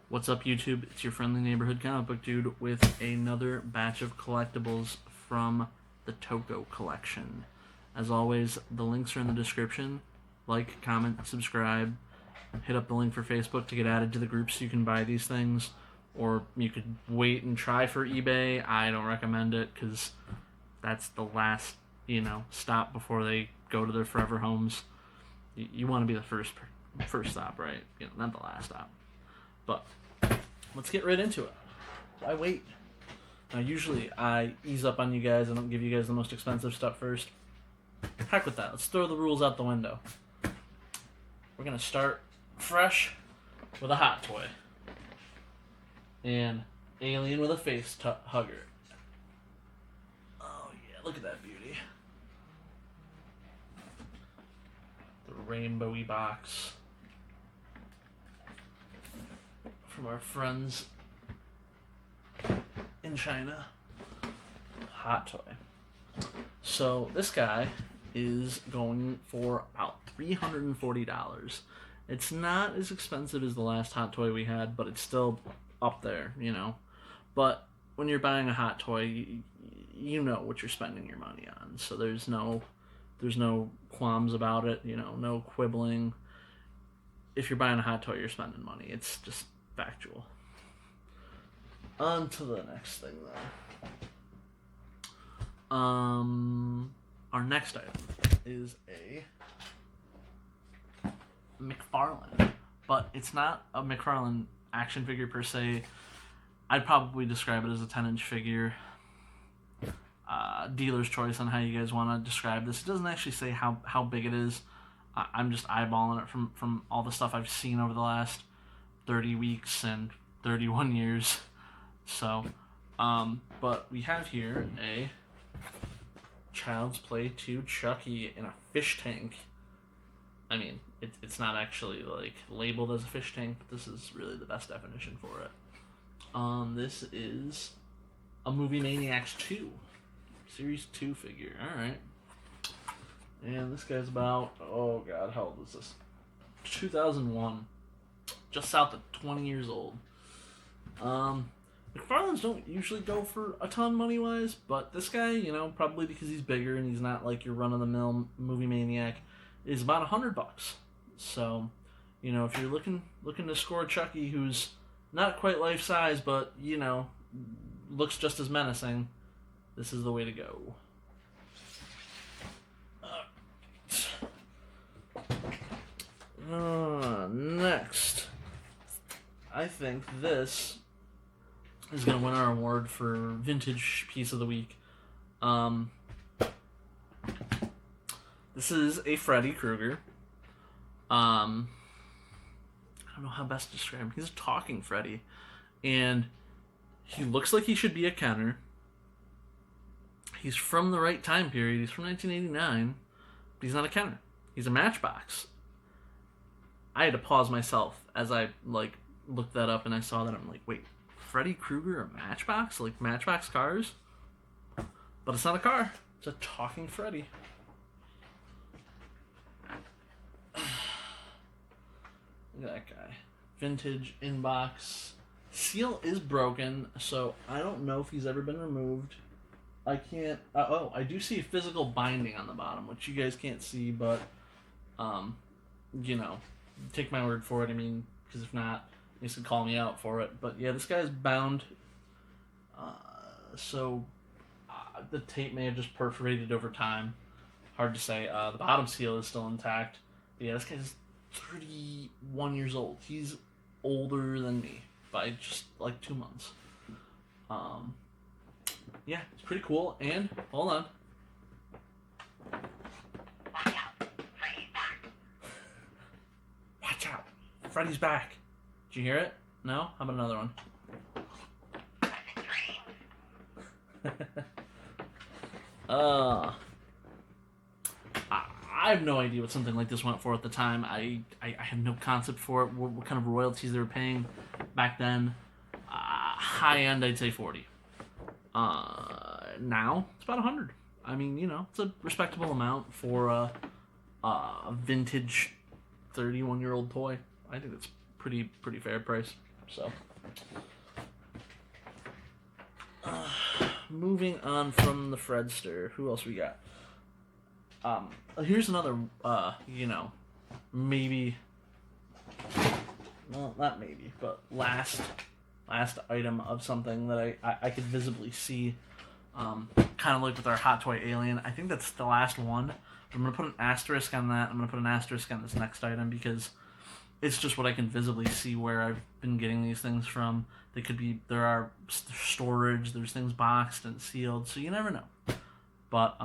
What's up, YouTube? It's your friendly neighborhood comic book dude with another batch of collectibles from the Toko collection. As always, the links are in the description. Like, comment, subscribe. Hit up the link for Facebook to get added to the group so you can buy these things. Or you could wait and try for eBay. I don't recommend it because that's the last, stop before they go to their forever homes. You want to be the first stop, right? Not the last stop. But let's get right into it. Why wait? Now, usually I ease up on you guys. I don't give you guys the most expensive stuff first. Heck with that. Let's throw the rules out the window. We're going to start fresh with a hot toy. And alien with a face hugger. Oh yeah, look at that beauty. The rainbowy box from our friends in China. Hot toy. So this guy is going for about $340. It's not as expensive as the last hot toy we had, but it's still up there, But when you're buying a hot toy, you know what you're spending your money on. So there's no qualms about it, no quibbling. If you're buying a hot toy, you're spending money. It's just factual. On to the next thing, though. Our next item is a McFarlane, but it's not a McFarlane action figure per se. I'd probably describe it as a 10-inch figure. Dealer's choice on how you guys want to describe this. It doesn't actually say how big it is. I'm just eyeballing it from all the stuff I've seen over the last 30 weeks and 31 years. So, but we have here a Child's Play 2 Chucky in a fish tank. I mean, it's not actually labeled as a fish tank, but this is really the best definition for it. This is a Movie Maniacs 2 Series 2 figure. All right, and this guy's about how old is this? 2001, just south of 20 years old. McFarlane's don't usually go for a ton money wise, but this guy, probably because he's bigger and he's not like your run of the mill Movie Maniac, is about $100. So, if you're looking to score Chucky, who's not quite life size, but looks just as menacing, this is the way to go. Next, I think this is going to win our award for Vintage Piece of the Week. This is a Freddy Krueger. I don't know how best to describe him. He's a talking Freddy. And he looks like he should be a Kenner. He's from the right time period. He's from 1989. But he's not a Kenner. He's a Matchbox. I had to pause myself as I looked that up and I saw that. I'm like, wait, Freddy Krueger a Matchbox? Like Matchbox cars? But it's not a car. It's a talking Freddy. Look at that guy. Vintage inbox. Seal is broken, so I don't know if he's ever been removed. I can't... I do see a physical binding on the bottom, which you guys can't see, but, take my word for it. I mean, because if not, you can call me out for it. But yeah, this guy's bound. The tape may have just perforated over time. Hard to say. The bottom seal is still intact. But yeah, this guy's 31 years old. He's older than me by just 2 months. Yeah, it's pretty cool. And hold on. Watch out, Freddy's back. Watch out, Freddy's back. Did you hear it? No? How about another one? I have no idea what something like this went for at the time. I have no concept for it, what kind of royalties they were paying back then. High end, I'd say 40. Now, it's about 100. I mean, it's a respectable amount for a vintage 31-year-old toy. I think it's pretty fair price. So, moving on from the Fredster, who else we got? Here's another, maybe, well, not maybe, but last item of something that I could visibly see, kind of like with our Hot Toy Alien. I think that's the last one. I'm going to put an asterisk on that. I'm going to put an asterisk on this next item because it's just what I can visibly see where I've been getting these things from. There are storage, there's things boxed and sealed, so you never know. But,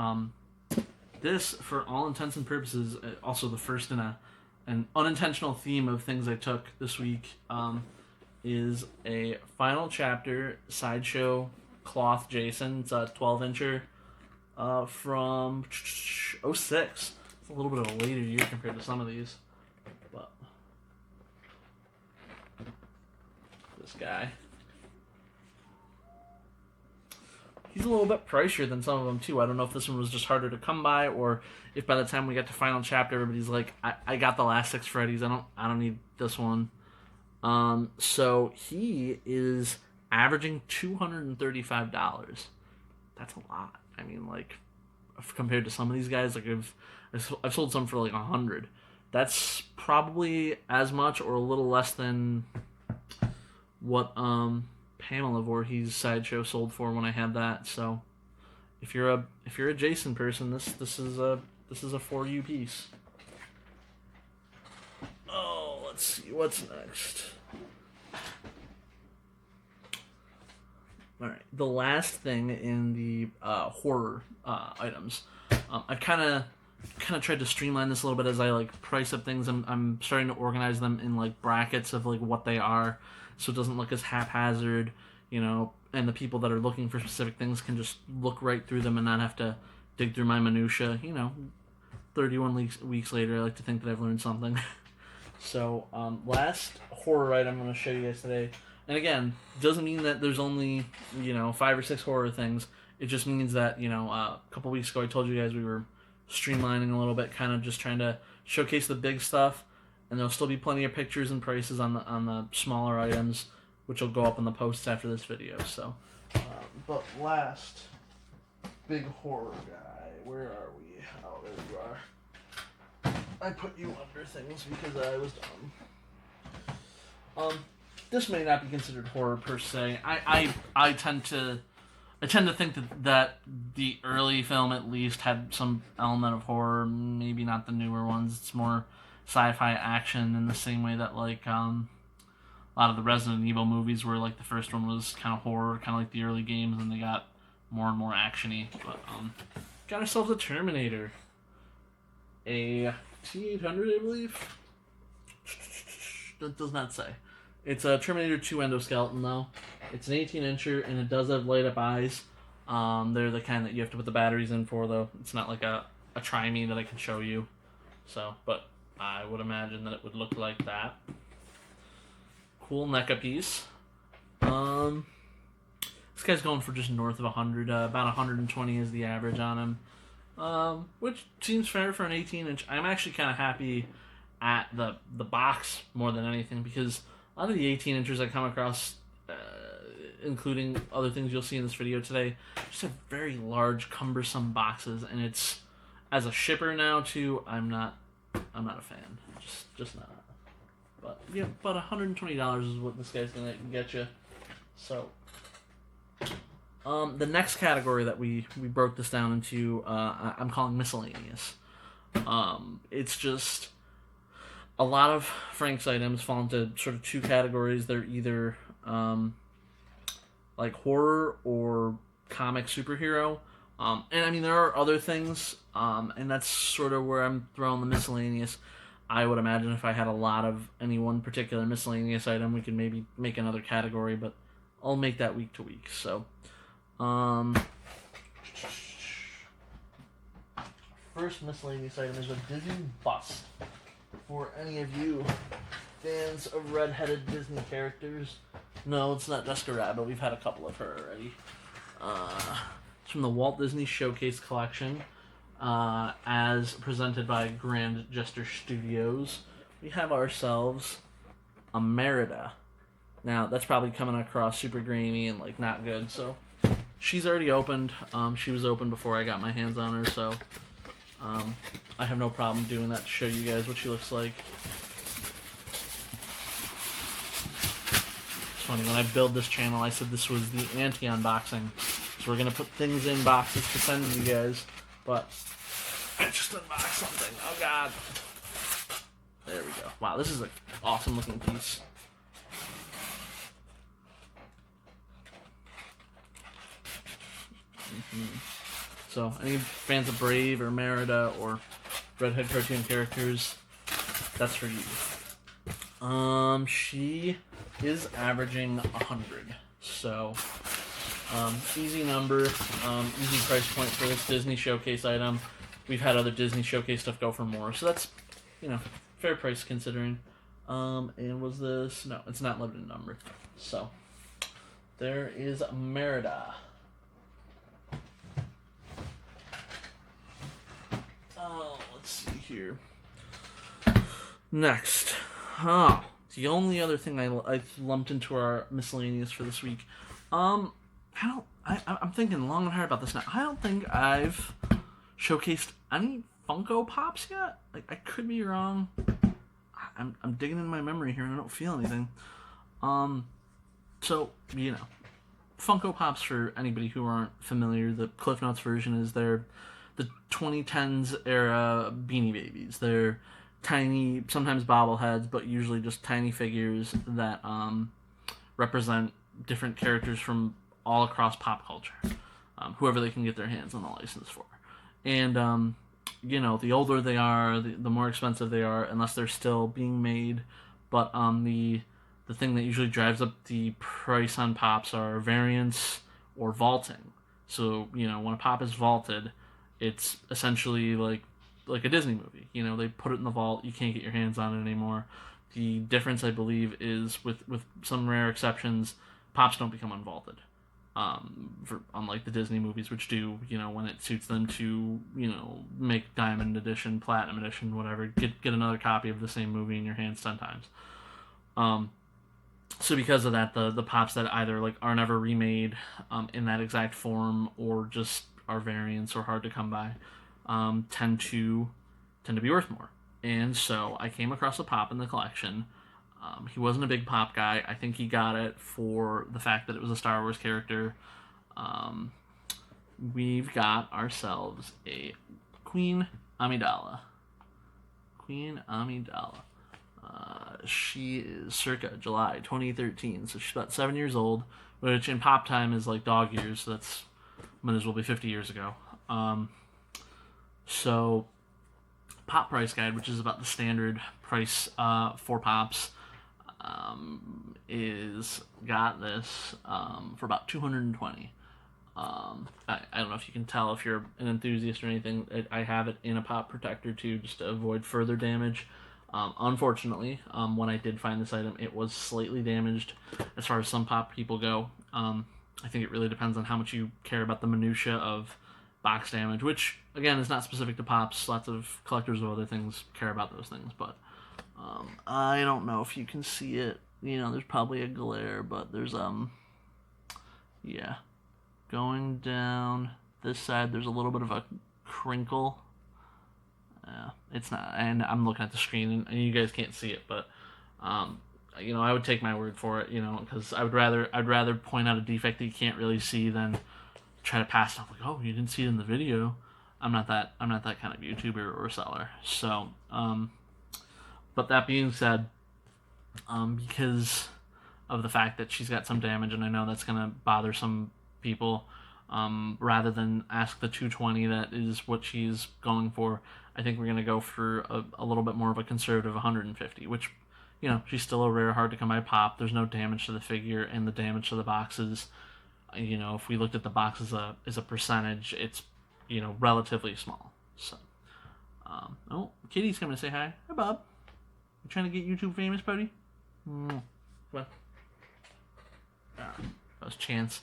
this, for all intents and purposes, also the first in an unintentional theme of things I took this week, is a final chapter Sideshow cloth Jason. It's a 12-incher from 06. It's a little bit of a later year compared to some of these. But this guy, he's a little bit pricier than some of them too. I don't know if this one was just harder to come by, or if by the time we got to final chapter, everybody's like, I got the last 6 Freddys. I don't need this one. So he is averaging $235. That's a lot. I mean, like, compared to some of these guys, like I've sold some for like $100. That's probably as much or a little less than what Pamela Voorhees Sideshow sold for when I had that. So if you're a Jason person, this is a for you piece. Oh, let's see what's next. All right, the last thing in the horror items. I've kind of tried to streamline this a little bit as I like price up things. I'm starting to organize them in like brackets of like what they are, so it doesn't look as haphazard, and the people that are looking for specific things can just look right through them and not have to dig through my minutia. 31 weeks later, I like to think that I've learned something. So, last horror item I'm going to show you guys today. And again, doesn't mean that there's only, 5 or 6 horror things. It just means that, a couple weeks ago I told you guys we were streamlining a little bit, kind of just trying to showcase the big stuff. And there'll still be plenty of pictures and prices on the smaller items, which will go up in the posts after this video. So, but last big horror guy, where are we? Oh, there you are. I put you under things because I was dumb. This may not be considered horror per se. I tend to think that the early film at least had some element of horror. Maybe not the newer ones. It's more sci-fi action in the same way that like a lot of the Resident Evil movies were like the first one was kind of horror, kind of like the early games, and they got more and more actiony. But got ourselves a Terminator, a T-800, I believe. That does not say. It's a Terminator 2 endoskeleton, though. It's an 18-incher, and it does have light-up eyes. They're the kind that you have to put the batteries in for, though. It's not like a Try-Me that I can show you. So, but I would imagine that it would look like that. Cool NECA piece. This guy's going for just north of 100. About 120 is the average on him. Which seems fair for an 18-inch. I'm actually kind of happy at the box more than anything, because a lot of the 18-inchers I come across, including other things you'll see in this video today, just have very large, cumbersome boxes, and it's, as a shipper now too, I'm not a fan. Just not. But yeah, about $120 is what this guy's gonna get you. So, the next category that we broke this down into, I'm calling miscellaneous. It's just a lot of Frank's items fall into sort of 2 categories. They're either like horror or comic superhero. And I mean, there are other things, and that's sort of where I'm throwing the miscellaneous. I would imagine if I had a lot of any one particular miscellaneous item, we could maybe make another category, but I'll make that week to week. So, first miscellaneous item is a Disney bust. For any of you fans of red-headed Disney characters, no, it's not Jessica Rabbit. We've had a couple of her already. It's from the Walt Disney Showcase Collection, as presented by Grand Gesture Studios. We have ourselves a Merida. Now, that's probably coming across super grainy and, like, not good, so she's already opened. She was opened before I got my hands on her, so I have no problem doing that to show you guys what she looks like. It's funny, when I built this channel, I said this was the anti-unboxing. So we're going to put things in boxes to send to you guys, but I just unboxed something. Oh, God. There we go. Wow, this is an awesome looking piece. So, any fans of Brave or Merida or Redhead cartoon characters, that's for you. She is averaging 100. So, easy number, easy price point for this Disney Showcase item. We've had other Disney Showcase stuff go for more, so that's, you know, fair price considering. And was this? No, it's not limited number. So, there is Merida. Let's see here. Next. The only other thing I lumped into our miscellaneous for this week. I'm thinking long and hard about this now. I don't think I've showcased any Funko Pops yet. Like, I could be wrong. I'm digging in my memory here and I don't feel anything. So, you know, Funko Pops, for anybody who aren't familiar, the Cliff Notes version is the 2010s era Beanie Babies. They're tiny, sometimes bobbleheads, but usually just tiny figures that represent different characters from all across pop culture, whoever they can get their hands on the license for. And, you know, the older they are, the more expensive they are, unless they're still being made. But the thing that usually drives up the price on Pops are variants or vaulting. So, you know, when a Pop is vaulted, it's essentially like a Disney movie. You know, they put it in the vault, you can't get your hands on it anymore. The difference, I believe, is with some rare exceptions, Pops don't become unvaulted. Unlike the Disney movies, which do, you know, when it suits them to, you know, make Diamond Edition, Platinum Edition, whatever, get another copy of the same movie in your hands 10 times. So because of that, the Pops that either like are never remade in that exact form or just are variants or hard to come by, tend to be worth more. And so I came across a Pop in the collection. He wasn't a big Pop guy. I think he got it for the fact that it was a Star Wars character. We've got ourselves a Queen Amidala. Queen Amidala. She is circa July 2013, so she's about 7 years old, which in Pop time is like dog years, so that's might as well be 50 years ago. So Pop price guide, which is about the standard price for Pops, is got this for about $220. I don't know if you can tell if you're an enthusiast or anything. I have it in a Pop protector too, just to avoid further damage. Unfortunately, when I did find this item, it was slightly damaged as far as some Pop people go. I think it really depends on how much you care about the minutia of box damage, which, again, is not specific to Pops. Lots of collectors of other things care about those things, but I don't know if you can see it. You know, there's probably a glare, but there's, yeah. Going down this side, there's a little bit of a crinkle. It's not, and I'm looking at the screen, and you guys can't see it, but you know, I would take my word for it, you know, because I'd rather point out a defect that you can't really see than try to pass it off like, oh, you didn't see it in the video. I'm not that kind of YouTuber or seller. So, but that being said, because of the fact that she's got some damage, and I know that's gonna bother some people, rather than ask the $220 that is what she's going for, I think we're going to go for a little bit more of a conservative $150, which, you know, she's still a rare, hard to come by Pop. There's no damage to the figure, and the damage to the boxes, you know, if we looked at the box as a percentage, it's, you know, relatively small. So, oh, Kitty's coming to say hi. Hi, Bob. You trying to get YouTube famous, buddy? What? That was Chance.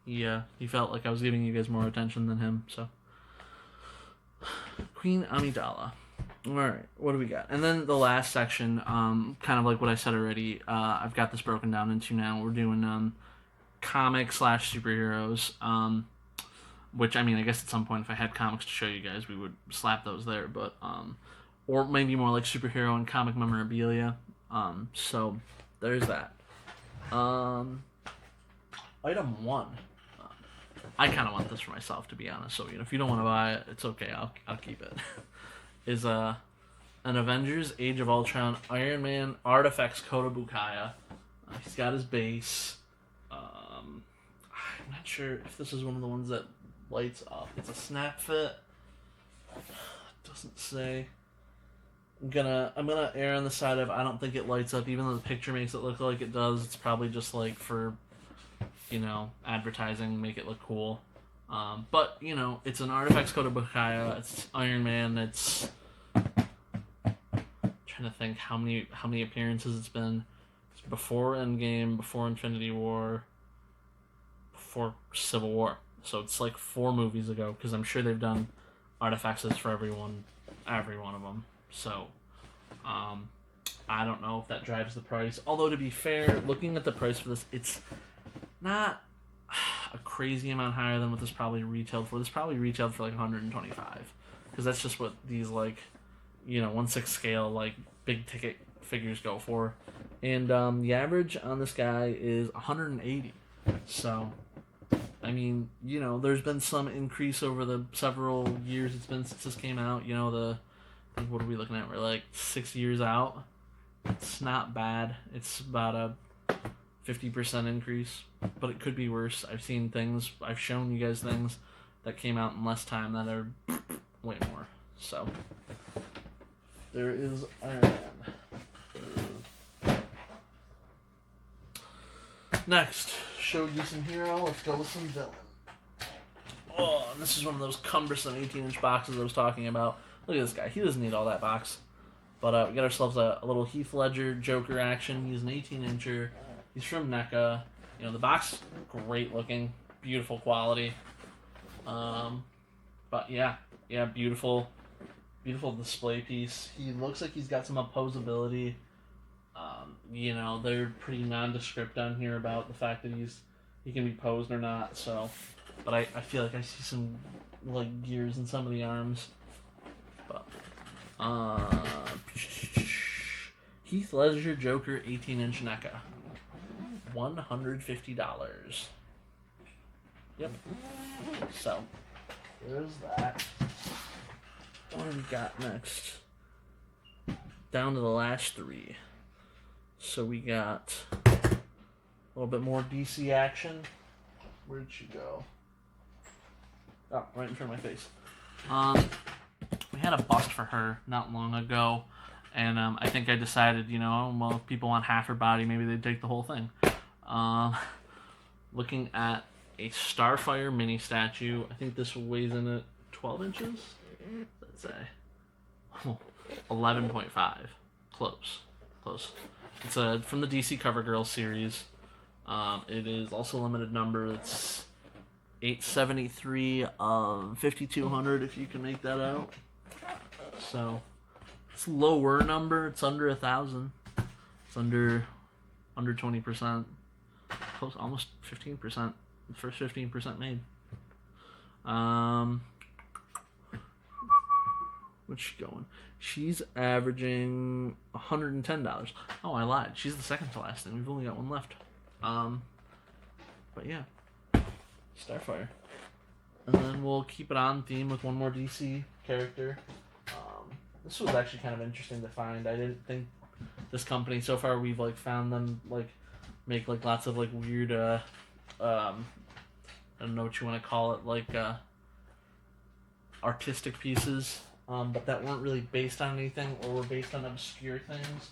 He felt like I was giving you guys more attention than him, so. Queen Amidala. All right, what do we got? And then the last section, kind of like what I said already. I've got this broken down into now. We're doing comics / superheroes. Which I mean, I guess at some point, if I had comics to show you guys, we would slap those there. But or maybe more like superhero and comic memorabilia. So there's that. Item 1. I kind of want this for myself, to be honest. So if you don't want to buy it, it's okay. I'll keep it. Is an Avengers Age of Ultron Iron Man Artifacts Kota Bukaya. He's got his base. I'm not sure if this is one of the ones that lights up. It's a snap fit. Doesn't say. I'm gonna err on the side of I don't think it lights up, even though the picture makes it look like it does. It's probably just like for, advertising, make it look cool. But it's an Artifacts Kota Bukaya. It's Iron Man. It's trying to think how many appearances it's been. It's before Endgame, before Infinity War, before Civil War. So it's like 4 movies ago, because I'm sure they've done artifacts for every one of them. So I don't know if that drives the price. Although to be fair, looking at the price for this, it's not a crazy amount higher than what this probably retailed for. This probably retailed for like 125, because that's just what these 1/6 scale big ticket figures go for, and the average on this guy is 180. So I mean, there's been some increase over the several years it's been since this came out. What are we looking at? We're like 6 years out. It's not bad. It's about a 50% increase, but it could be worse. I've shown you guys things that came out in less time that are way more. So there is Iron Man. Next, showed you some hero. Let's go with some villain. Oh, and this is one of those cumbersome 18-inch boxes I was talking about. Look at this guy. He doesn't need all that box. But we got ourselves a little Heath Ledger Joker action. He's an 18-incher. He's from NECA. The box, great looking, beautiful quality. But yeah, beautiful display piece. He looks like he's got some opposability. They're pretty nondescript on here about the fact that he can be posed or not. So, but I feel like I see some gears in some of the arms. But Heath Ledger Joker 18-inch NECA, $150. Yep. So there's that. What do we got next? Down to the last 3. So we got a little bit more DC action. Where'd she go? Oh, right in front of my face. We had a bust for her not long ago, and I think I decided, if people want half her body, maybe they'd take the whole thing. Looking at a Starfire mini statue. I think this weighs in at 12 inches. Let's say 11.5. Close. It's from the DC CoverGirl series. It is also a limited number. It's 873 of 5200, if you can make that out. So it's a lower number. It's under 1,000. It's under 20%. Close, almost 15%. The first 15% made. What's she going? She's averaging $110. Oh, I lied. She's the second to last thing. We've only got one left. But yeah, Starfire. And then we'll keep it on theme with one more DC character. This was actually kind of interesting to find. I didn't think this company, so far we've found them make lots of weird I don't know what you want to call it, artistic pieces, but that weren't really based on anything or were based on obscure things.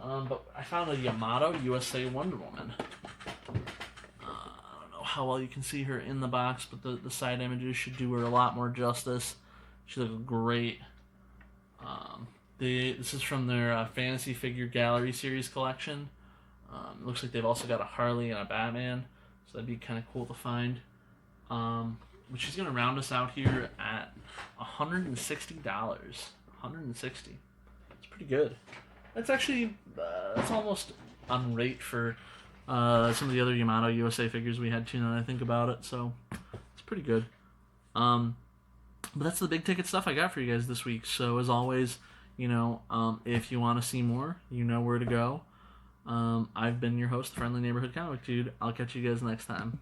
But I found a Yamato USA Wonder Woman. I don't know how well you can see her in the box, but the side images should do her a lot more justice. She looks great. This is from their Fantasy Figure Gallery Series collection. It looks like they've also got a Harley and a Batman, so that'd be kind of cool to find. But she's going to round us out here at $160. 160. It's pretty good. That's actually that's almost on rate for some of the other Yamato USA figures we had too. Now that I think about it, so it's pretty good. But that's the big ticket stuff I got for you guys this week. So as always, if you want to see more, you know where to go. I've been your host, the Friendly Neighborhood Comic Dude. I'll catch you guys next time.